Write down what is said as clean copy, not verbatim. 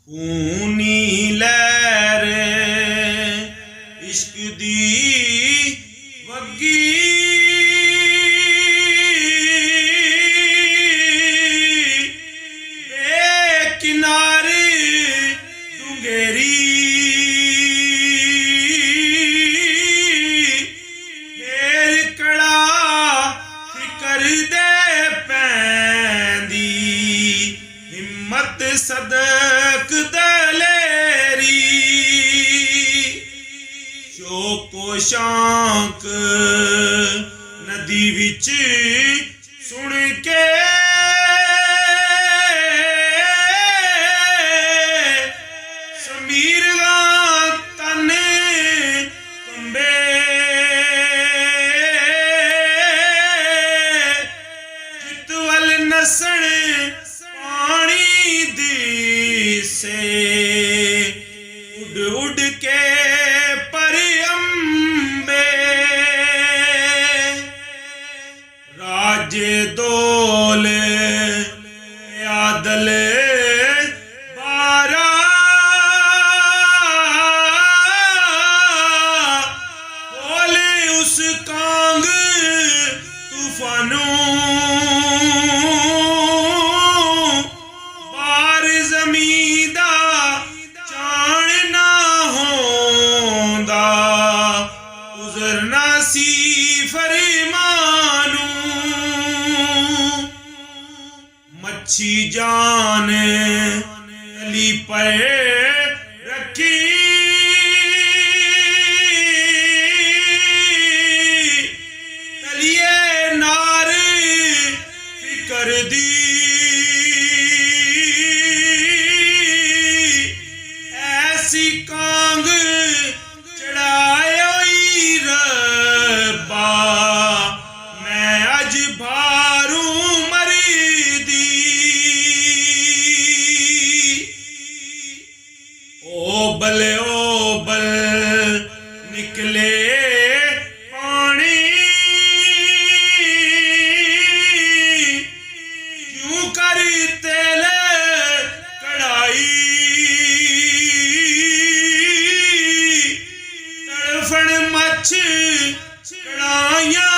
खूनी लहर इश्क दी वगी बेकिनारे डूंगेरी फेर कड़ा फिकर दे पैंदी हिम्मत सदक दलेरी शोको शांक नदी विच सुन के समीरगा तन कंबे चितवल नसण पानी दिसे उड़ उड़ के पर अंबे राजे दोल आदल बारा बोले उस कांग तूफानों बार जमीदा चाण ना होंदा गुजरना सी फरमानू मच्छी जान तली पर रखी तलिए नार फिकर दी ऐसी कांग चढ़ाई रब्बा मैं अज भारू मरी दी ओ बल निकले पानी क्यों कर तेल कढ़ाई तड़फन मछ कढ़ाइयां